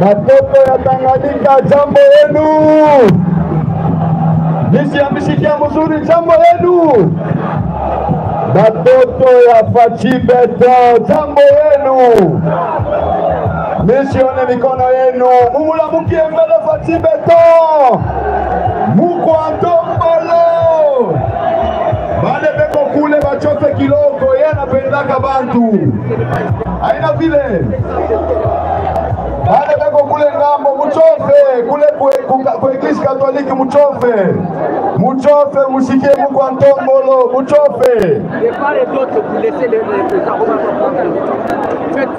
Watoto ya Tanganyika, jambo yenu. Nisi amesikia mzuri, jambo yenu. Watoto ya Fachibeto, jambo yenu. Nisione mikono yenu. Mumula mukie mbele Fachibeto. Muko andombolo. Bale beko kule bachofe kiloko, yeye anapendaka bantu. Haina vile. Bale beko kule ngambo muchofe kule Eglise Catholique muchofe. Muchofe mushikie Mungu Antombolo muchofe. Les part et d'autres vous laissez les faites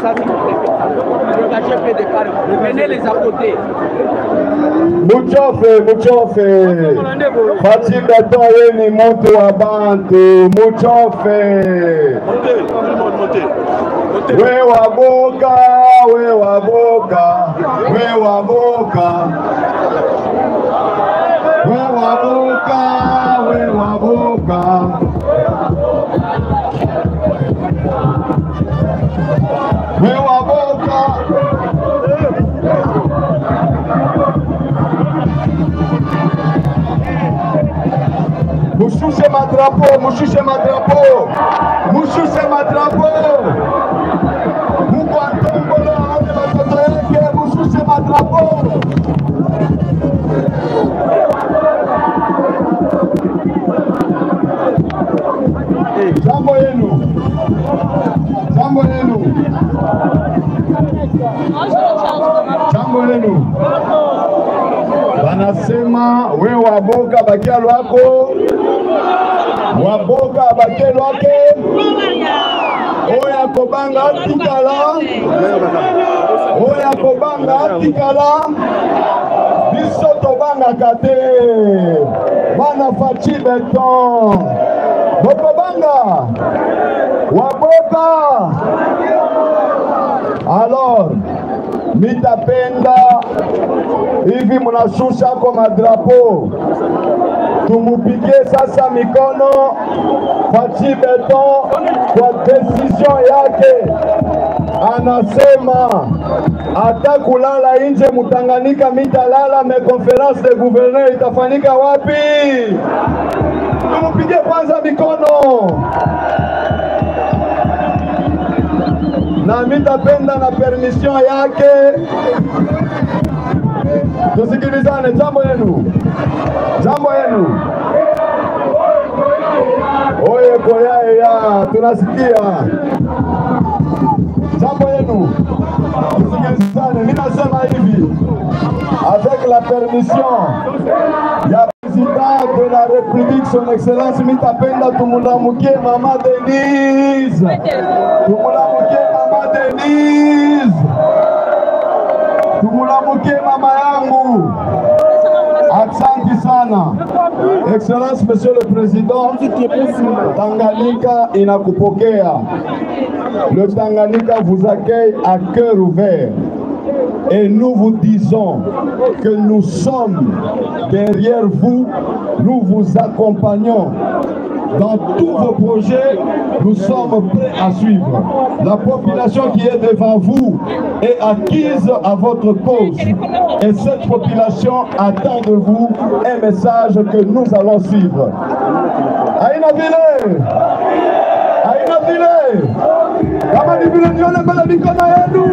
ça s'il vous plaît. Engagez peu de part. Venez les apporter. Muchofe. Fatima Toyeni Monto Abantu muchofe. Montez. Wewa boka. Mouchouche ma drapeau. Mungu Antombolo aone watoto yake, mouchouche ma drapeau. Jambo yenu. Wanasema we waboka bakia lwako. Waboka bakia lwake. Oya kobanga tikala. Biso tobanga kate. Bana fachi beton. Bokobanga. Waboka. Alors, mitapenda hivi munashusha kwa madrapo, tumupigie sasa mikono Fachi Beton kwa decision yake. Anasema hata kulala nje Mutanganyika mitalala, me conference de gouverneur itafanyika wapi? Tumupigie kwanza mikono. Na mitapenda na permission yake. Tusikilizane, jambo yenu. Oye koyae ya, tunasikia. Jambo yenu. Tusikilizane, ninasema hivi. Avec la permission ya président de la République, son excellence mitapenda tumulamukie Mama Denise. Tumulamukie mama yangu. Asante sana. Excellence Monsieur le Président, Tanganyika inakupokea. Le Tanganyika vous accueille à cœur ouvert. Et nous vous disons que nous sommes derrière vous, nous vous accompagnons. Dans tous vos projets, nous sommes prêts à suivre. La population qui est devant vous est acquise à votre cause. Et cette population attend de vous un message que nous allons suivre. Aïna Vile! Kama ni vile nione mbele mikono yenu!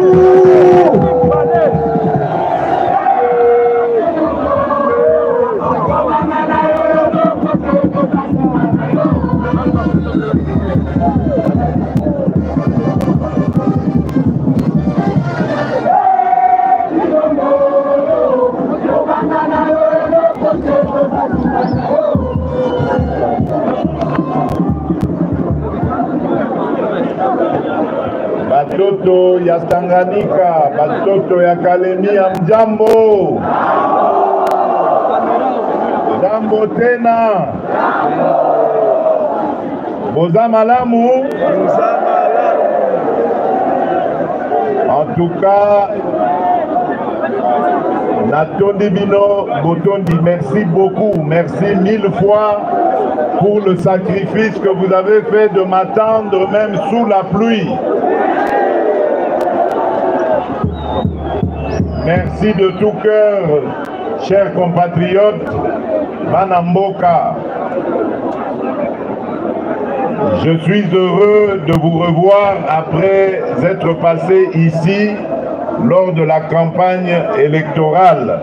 Batoto ya Tanganyika, batoto ya Kalemie, mjambo. Jambo tena. Boza malamu. En tout cas, Natondi Bino, Botondi, merci beaucoup, merci 1000 fois pour le sacrifice que vous avez fait de m'attendre même sous la pluie. Merci de tout cœur, chers compatriotes, Manamboka. Je suis heureux de vous revoir après être passé ici lors de la campagne électorale.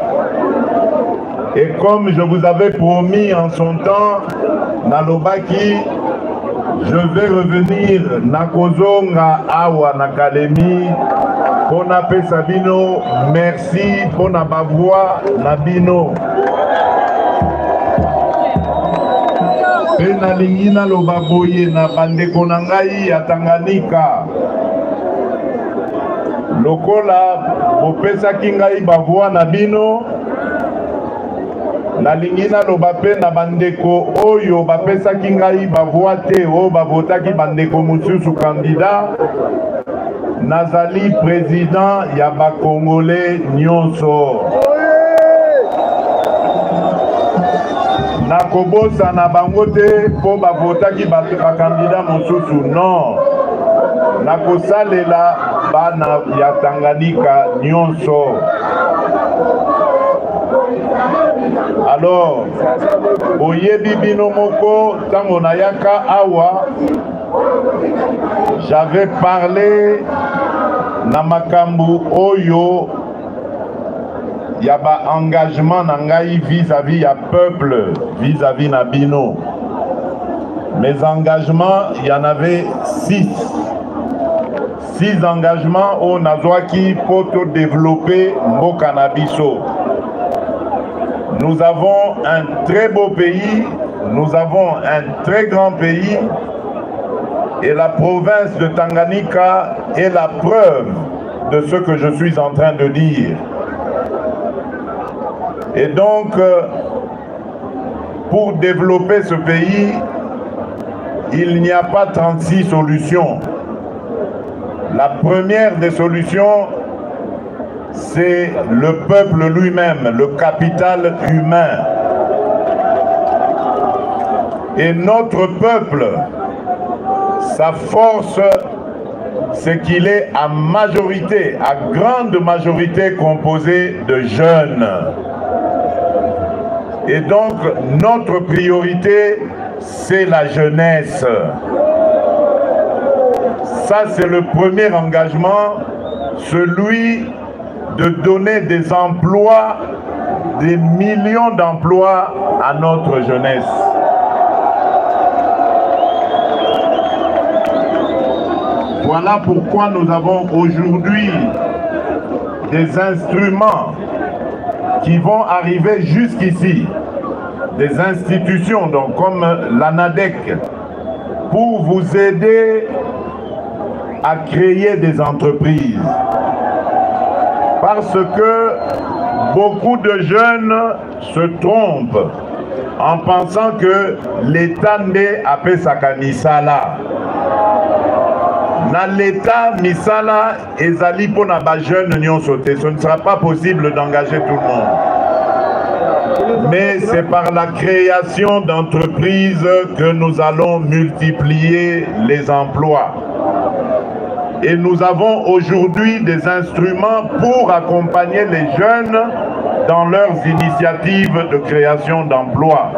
Et comme je vous avais promis en son temps, Nalobaki, je vais revenir Nakozonga Awa Nakalemi Pona pesa bino, merci pona bavoie na bino. Pe nalingi naloba boye na bandeko na ngai ya Tanganyika. Lokola bopesaki ngai bavoie na bino, nalingi naloba pe na bandeko oyo bapesaki ngai bavoie te o bavotaki bandeko mosusu candidat. Nazali président ya ba Congolais nyonso. Nakobosa na bango te po bavotaki ba candidat mosusu, non. Nakosalela bana ya Tanganyika nyonso. Alors, oyebi bino moko tango nayaka awa, j'avais parlé na makambu oyo ya ba engagement na ngai vis-à-vis ya peuple, vis-à-vis na bino. Mes engagements, il y en avait 6 engagements au nazwaki pour développer mboka na biso. Nous avons un très beau pays, nous avons un très grand pays, et la province de Tanganyika est la preuve de ce que je suis en train de dire. Et donc, pour développer ce pays, il n'y a pas 36 solutions. La première des solutions, c'est le peuple lui-même, le capital humain. Et notre peuple, sa force, c'est qu'il est à majorité, à grande majorité composé de jeunes. Et donc, notre priorité, c'est la jeunesse. Ça, c'est le premier engagement, celui de donner des emplois, des millions d'emplois à notre jeunesse. Voilà pourquoi nous avons aujourd'hui des instruments qui vont arriver jusqu'ici, des institutions donc comme l'ANADEC, pour vous aider à créer des entreprises. Parce que beaucoup de jeunes se trompent en pensant que l'État n'est à Pesaka Misala. Dans l'État Misala, ezali pona ba jeunes nyon sauté. Ce ne sera pas possible d'engager tout le monde. Mais c'est par la création d'entreprises que nous allons multiplier les emplois. Et nous avons aujourd'hui des instruments pour accompagner les jeunes dans leurs initiatives de création d'emplois.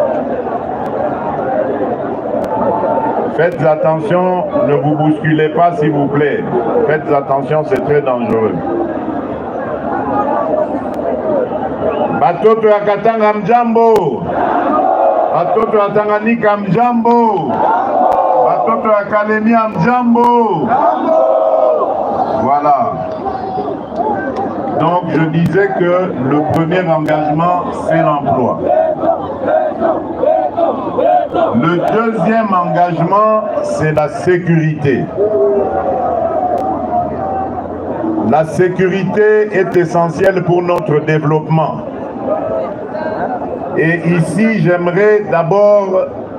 Faites attention, ne vous bousculez pas s'il vous plaît. Faites attention, c'est très dangereux. Batoto ya Katanga mjambo. Batoto ya Tanganyika mjambo. Batoto ya Kalemia mjambo. Voilà. Donc je disais que le premier engagement, c'est l'emploi. Le deuxième engagement, c'est la sécurité. La sécurité est essentielle pour notre développement. Et ici, j'aimerais d'abord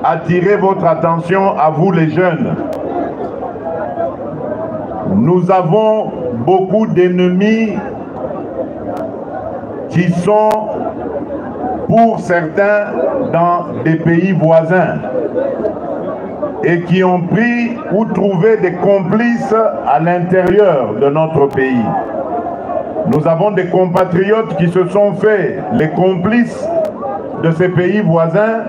attirer votre attention à vous les jeunes. Nous avons beaucoup d'ennemis qui sont, pour certains, dans des pays voisins et qui ont pris ou trouvé des complices à l'intérieur de notre pays. Nous avons des compatriotes qui se sont faits les complices de ces pays voisins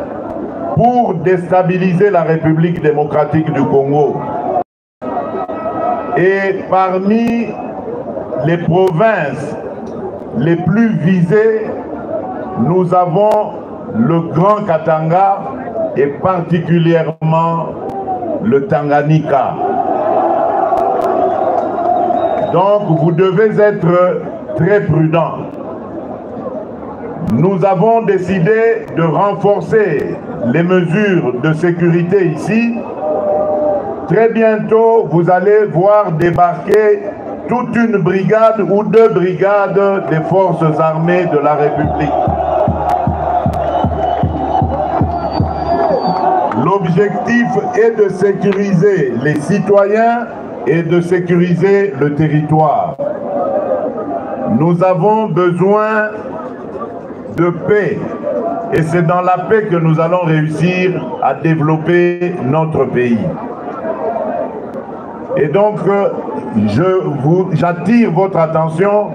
pour déstabiliser la République démocratique du Congo. Et parmi les provinces les plus visées, nous avons le Grand Katanga et particulièrement le Tanganyika. Donc vous devez être très prudents. Nous avons décidé de renforcer les mesures de sécurité ici. Très bientôt, vous allez voir débarquer toute une brigade ou 2 brigades des forces armées de la République. L'objectif est de sécuriser les citoyens et de sécuriser le territoire. Nous avons besoin de paix et c'est dans la paix que nous allons réussir à développer notre pays. Et donc, j'attire votre attention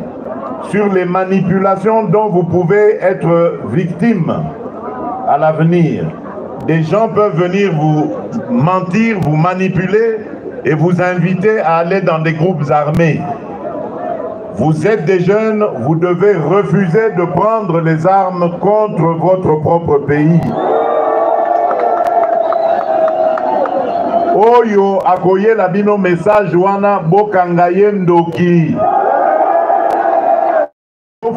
sur les manipulations dont vous pouvez être victime à l'avenir. Des gens peuvent venir vous mentir, vous manipuler et vous inviter à aller dans des groupes armés. Vous êtes des jeunes, vous devez refuser de prendre les armes contre votre propre pays. Oyo akoye la bino message wana bokangaye ndoki.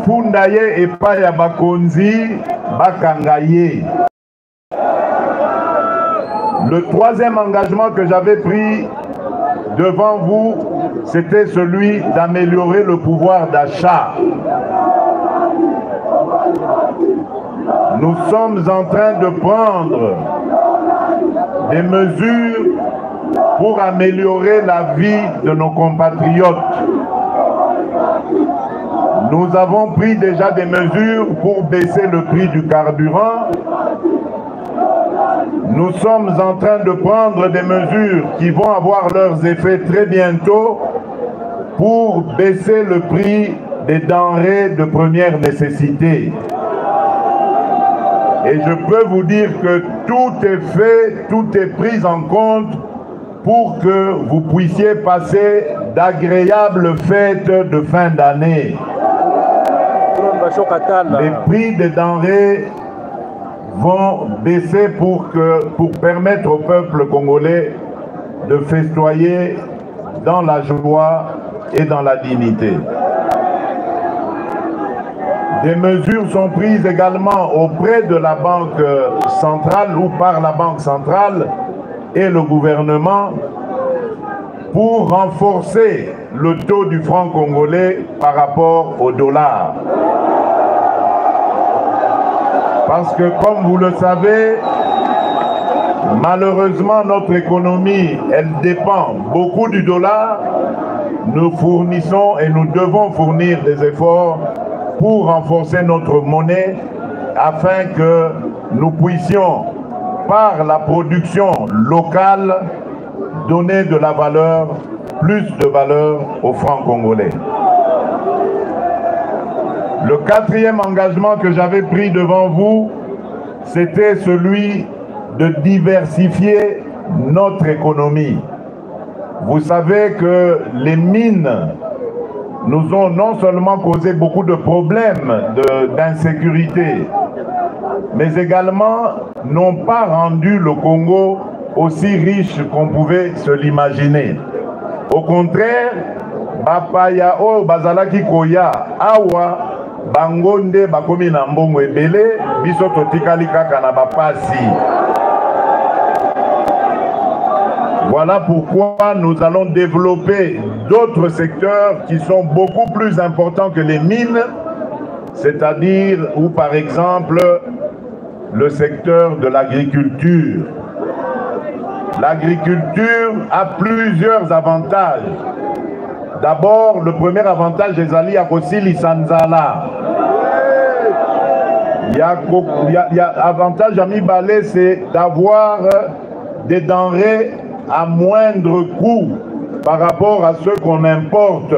Fundaye epa ya bakonzi bakangaye. Le troisième engagement que j'avais pris devant vous, c'était celui d'améliorer le pouvoir d'achat. Nous sommes en train de prendre des mesures pour améliorer la vie de nos compatriotes. Nous avons pris déjà des mesures pour baisser le prix du carburant. Nous sommes en train de prendre des mesures qui vont avoir leurs effets très bientôt pour baisser le prix des denrées de première nécessité. Et je peux vous dire que tout est fait, tout est pris en compte pour que vous puissiez passer d'agréables fêtes de fin d'année. Les prix des denrées vont baisser pour permettre au peuple congolais de festoyer dans la joie et dans la dignité. Des mesures sont prises également auprès de la Banque centrale ou par la Banque centrale et le gouvernement pour renforcer le taux du franc congolais par rapport au dollar. Parce que, comme vous le savez, malheureusement, notre économie, elle dépend beaucoup du dollar. Nous fournissons et nous devons fournir des efforts pour renforcer notre monnaie afin que nous puissions, par la production locale, donner de la valeur, plus de valeur au franc congolais. Le quatrième engagement que j'avais pris devant vous, c'était celui de diversifier notre économie. Vous savez que les mines nous ont non seulement causé beaucoup de problèmes d'insécurité, mais également n'ont pas rendu le Congo aussi riche qu'on pouvait se l'imaginer. Au contraire, Bapaya o Bazalaki Koya Awa Bangonde Bakomi na mbongo ebele biso totikali kaka na bapasi. Voilà pourquoi nous allons développer d'autres secteurs qui sont beaucoup plus importants que les mines, c'est-à-dire ou par exemple le secteur de l'agriculture. L'agriculture a plusieurs avantages. D'abord, le premier avantage des alliés à Kosili Sanzala. Il y a avantage à Mibale, c'est d'avoir des denrées à moindre coût par rapport à ceux qu'on importe.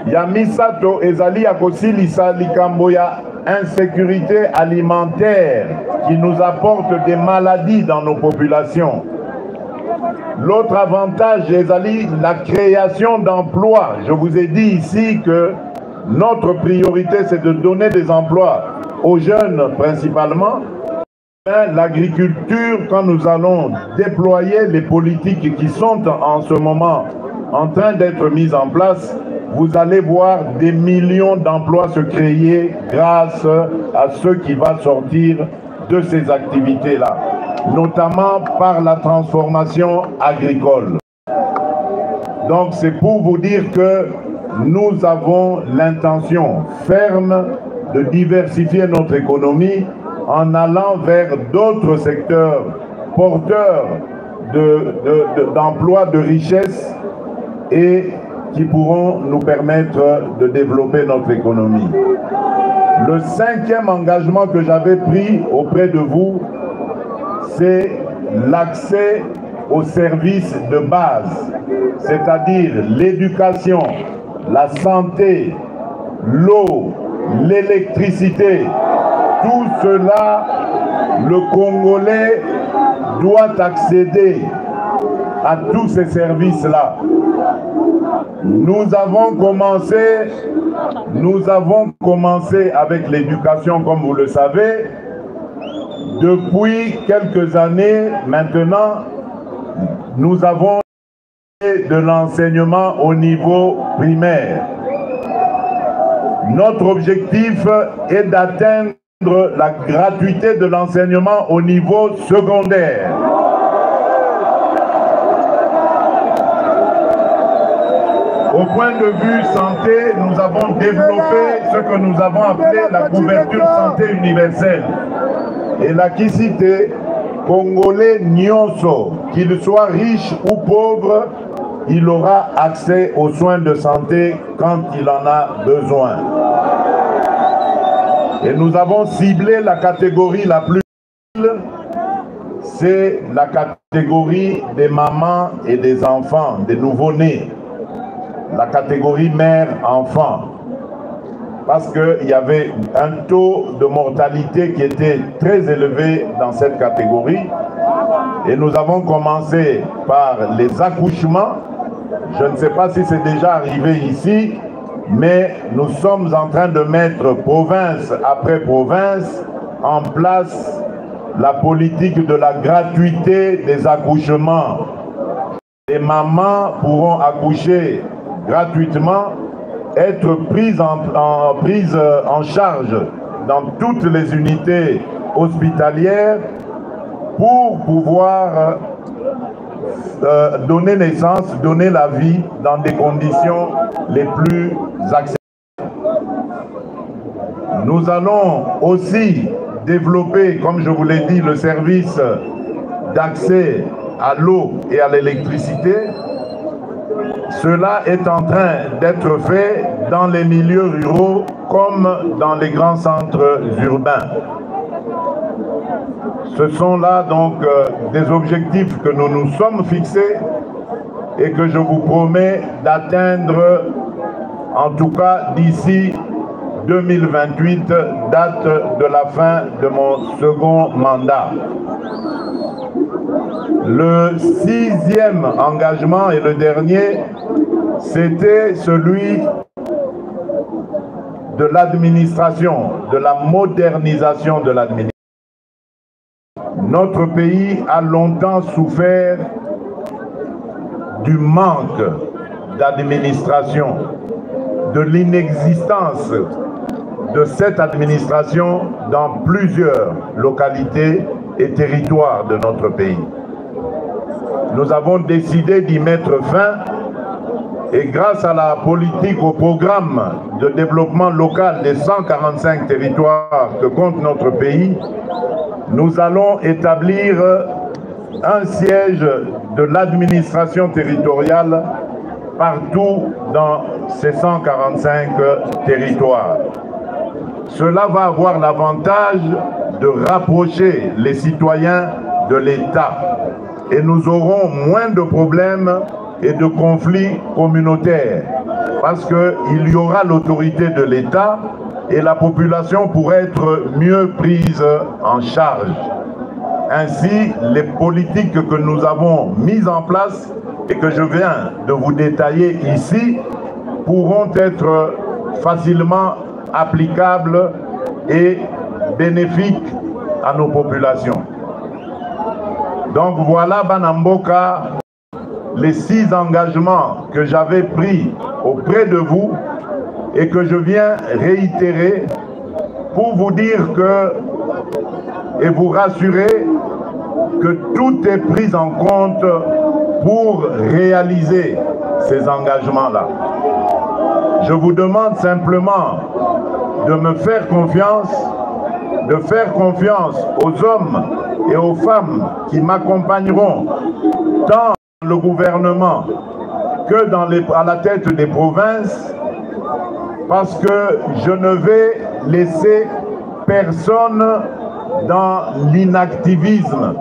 Il y a Misato Ezali à Kosili Salikamboya, insécurité alimentaire qui nous apporte des maladies dans nos populations. L'autre avantage, Ezali, la création d'emplois. Je vous ai dit ici que notre priorité, c'est de donner des emplois aux jeunes principalement. L'agriculture, quand nous allons déployer les politiques qui sont en ce moment en train d'être mises en place, vous allez voir des millions d'emplois se créer grâce à ce qui va sortir de ces activités-là, notamment par la transformation agricole. Donc c'est pour vous dire que nous avons l'intention ferme de diversifier notre économie en allant vers d'autres secteurs porteurs d'emplois, de richesses et qui pourront nous permettre de développer notre économie. Le 5e engagement que j'avais pris auprès de vous, c'est l'accès aux services de base, c'est-à-dire l'éducation, la santé, l'eau, l'électricité. Tout cela, le Congolais doit accéder à tous ces services-là. Nous avons commencé avec l'éducation, comme vous le savez. Depuis quelques années maintenant, nous avons de l'enseignement au niveau primaire. Notre objectif est d'atteindre la gratuité de l'enseignement au niveau secondaire. Au point de vue santé, nous avons développé ce que nous avons appelé la couverture santé universelle. Et la Kisite, Congolais Nyonso, qu'il soit riche ou pauvre, il aura accès aux soins de santé quand il en a besoin. Et nous avons ciblé la catégorie la plus utile, c'est la catégorie des mamans et des enfants, des nouveau-nés. La catégorie mère-enfant. Parce qu'il y avait un taux de mortalité qui était très élevé dans cette catégorie. Et nous avons commencé par les accouchements. Je ne sais pas si c'est déjà arrivé ici, mais nous sommes en train de mettre province après province en place la politique de la gratuité des accouchements. Les mamans pourront accoucher gratuitement, être prises en charge dans toutes les unités hospitalières pour pouvoir donner naissance, donner la vie dans des conditions les plus acceptables. Nous allons aussi développer, comme je vous l'ai dit, le service d'accès à l'eau et à l'électricité. Cela est en train d'être fait dans les milieux ruraux comme dans les grands centres urbains. Ce sont là donc des objectifs que nous nous sommes fixés et que je vous promets d'atteindre, en tout cas d'ici 2028, date de la fin de mon second mandat. Le 6e engagement et le dernier, c'était celui de l'administration, de la modernisation de l'administration. Notre pays a longtemps souffert du manque d'administration, de l'inexistence de cette administration dans plusieurs localités et territoires de notre pays. Nous avons décidé d'y mettre fin et grâce à la politique, au programme de développement local des 145 territoires que compte notre pays, nous allons établir un siège de l'administration territoriale partout dans ces 145 territoires. Cela va avoir l'avantage de rapprocher les citoyens de l'État et nous aurons moins de problèmes et de conflits communautaires parce qu'il y aura l'autorité de l'État et la population pourrait être mieux prise en charge. Ainsi, les politiques que nous avons mises en place et que je viens de vous détailler ici pourront être facilement applicables et bénéfiques à nos populations. Donc voilà, Banamboka, les 6 engagements que j'avais pris auprès de vous et que je viens réitérer pour vous dire que, et vous rassurer que tout est pris en compte pour réaliser ces engagements-là. Je vous demande simplement de me faire confiance, de faire confiance aux hommes et aux femmes qui m'accompagneront tant dans le gouvernement que à la tête des provinces, parce que je ne vais laisser personne dans l'inactivisme.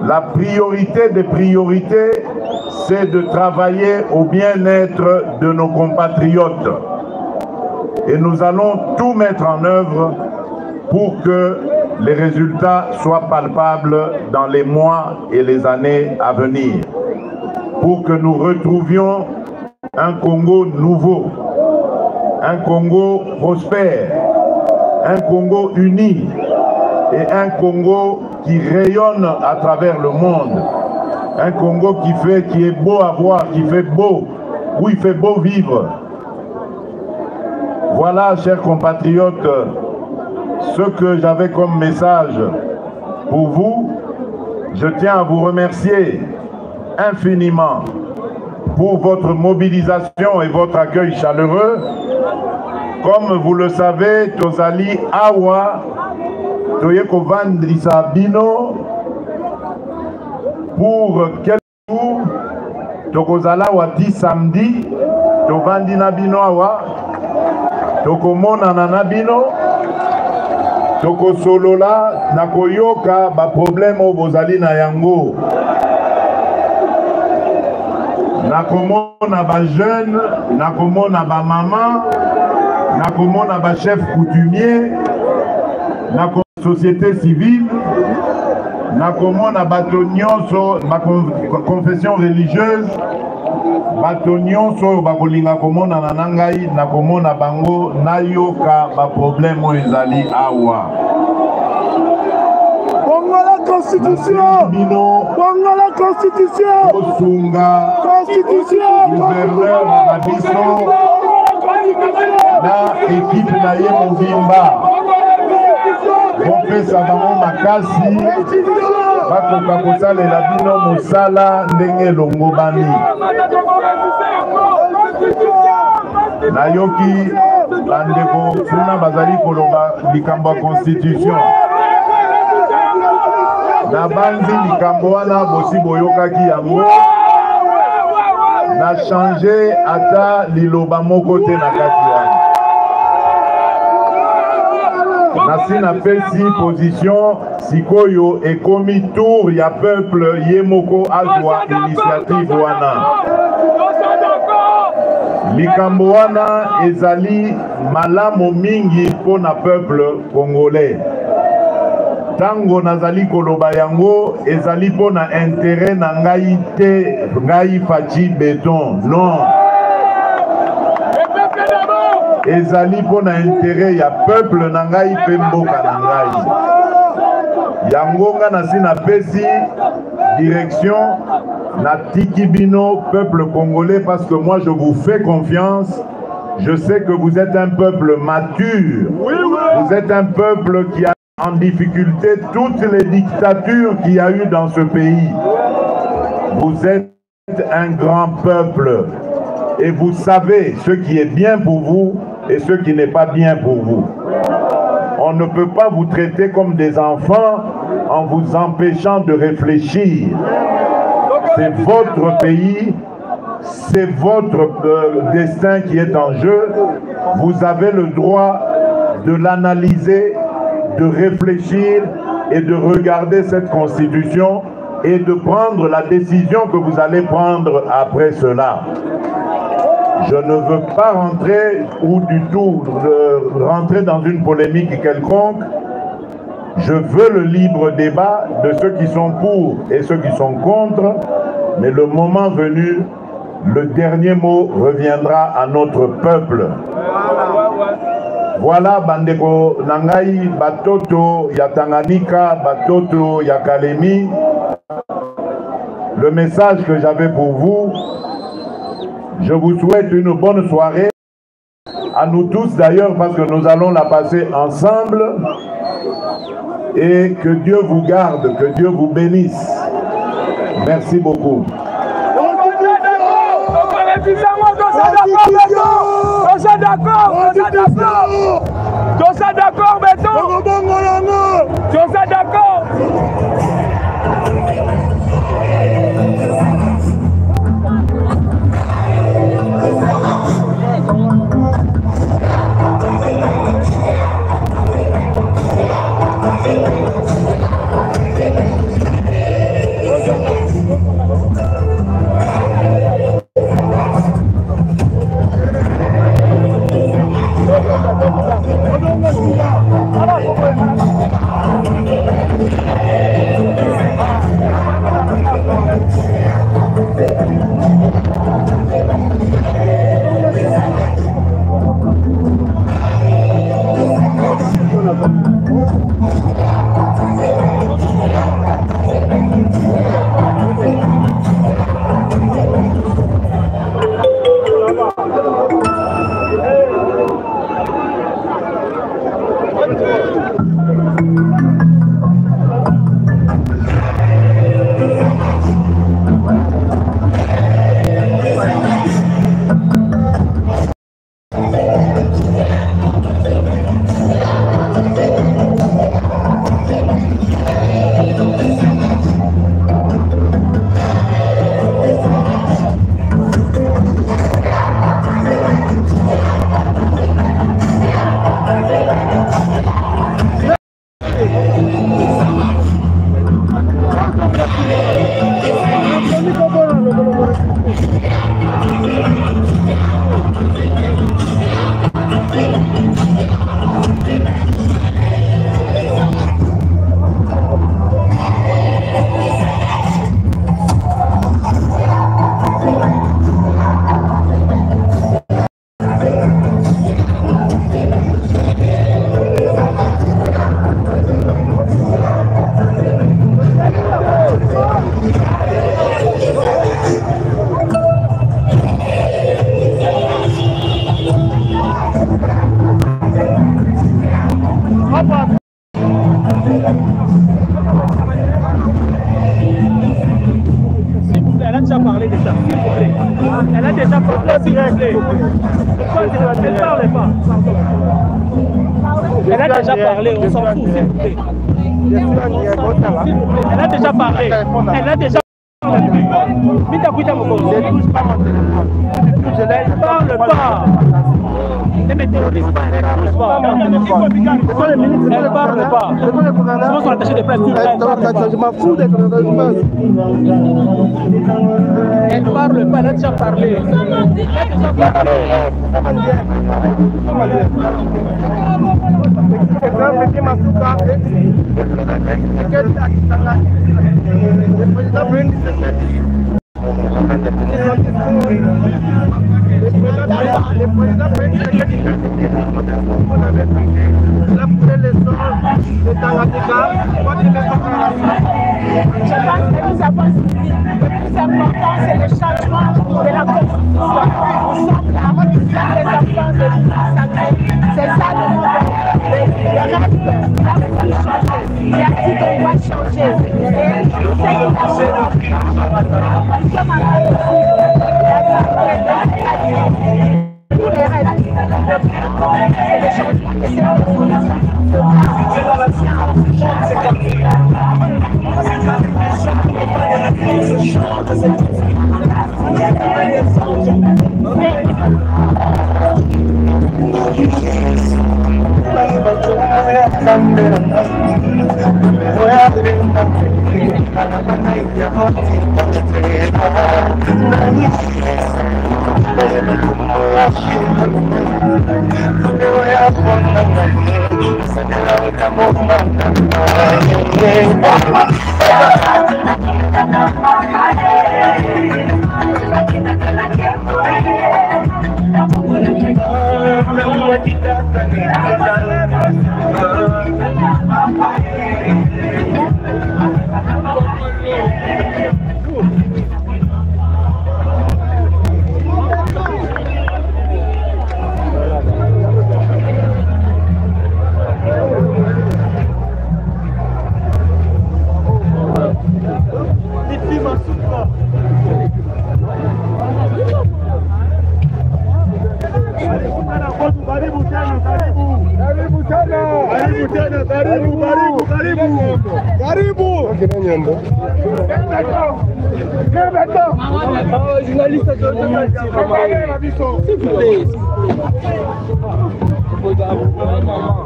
La priorité des priorités, c'est de travailler au bien-être de nos compatriotes. Et nous allons tout mettre en œuvre pour que les résultats soient palpables dans les mois et les années à venir. Pour que nous retrouvions un Congo nouveau, un Congo prospère, un Congo uni et un Congo qui rayonne à travers le monde. Un Congo qui est beau à voir, qui fait beau, où il fait beau vivre. Voilà, chers compatriotes, ce que j'avais comme message pour vous. Je tiens à vous remercier infiniment pour votre mobilisation et votre accueil chaleureux. Comme vous le savez, tozali awa toyeko vandrisa bino pour quelques jours. Tokozala wati samedi tovandi na bino awa tokomona na bino tokosolola na koyoka ba problème o bozali na yango. Nakomona ba jeune, nakomona ba maman, nakomona ba chef coutumier, nakomona société civile, nakomona bato nyonso ba confession religieuse, bato nyonso bakolinga komona na ngai, nakomona bango nayoka ba problème o ezali awa. Constitution, Bongo la Constitution, Osunga, gouverneur Mabiso, na équipe na ye Mobimba, Professeur Bango Makasi, bakoka kosalela bino mosala ndenge longobani. Nayoki bandeko kuna bazali koloba likambo ya Constitution. Na banzi likambo wana bosi boyokaki yango na changer ata liloba moko te na kati wana. Nasi na pesi position sikoyo ekomi tour ya peuple ye moko azwa initiative wana. Likambo wana ezali malamu mingi pona peuple congolais. Tango nazali koloba yango ezali pona intérêt na ngai te, ngai Fachi Béton, non. Ezali pona intérêt ya peuple na ngai pe mboka na ngai. Yango nga nasi na pesi direction na tikibino peuple congolais parce que moi je vous fais confiance. Je sais que vous êtes un peuple mature. Vous êtes un peuple qui a en difficulté toutes les dictatures qu'il y a eu dans ce pays. Vous êtes un grand peuple et vous savez ce qui est bien pour vous et ce qui n'est pas bien pour vous. On ne peut pas vous traiter comme des enfants en vous empêchant de réfléchir. C'est votre pays, c'est votre destin qui est en jeu. Vous avez le droit de l'analyser, de réfléchir et de regarder cette constitution et de prendre la décision que vous allez prendre après cela. Je ne veux pas rentrer ou du tout rentrer dans une polémique quelconque. Je veux le libre débat de ceux qui sont pour et ceux qui sont contre, mais le moment venu, le dernier mot reviendra à notre peuple. Voilà bandeko nangai batoto ya Tanganyika, batoto ya Kalemi. le message que j'avais pour vous. Je vous souhaite une bonne soirée, à nous tous d'ailleurs, parce que nous allons la passer ensemble. Et que Dieu vous garde, que Dieu vous bénisse. Merci beaucoup. Elle a déjà parlé, on s'en fout, s'il vous plaît. Elle a déjà parlé. Elle a déjà parlé. Ne touche pas mon téléphone. Elle ne parle pas. Ne me terrorise pas. Elle ne parle pas. Sinon, sont attachés de presse tout le temps. Je m'en fous d'être elle ne parle pas, elle a déjà parlé. Je pense que nous avons suivi. Le plus important, c'est le changement de la constitution. Nous sommes là, les enfants de l'Assemblée. C'est ça le monde. Le reste, il a voulu changer. Il a dit qu'on doit changer. Et c'est qu'il a changé. Nous sommes en train de suivre l'Assemblée. Tous les restes, c'est le changement. Et c'est le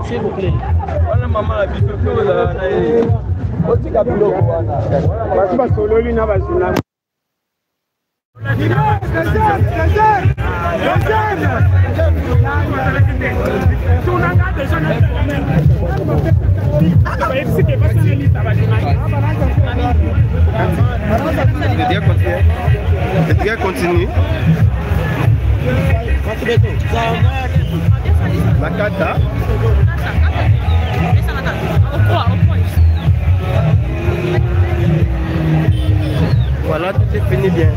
S'il vous plaît. Maman la vie continue. La cata. Voilà, tout est fini bien.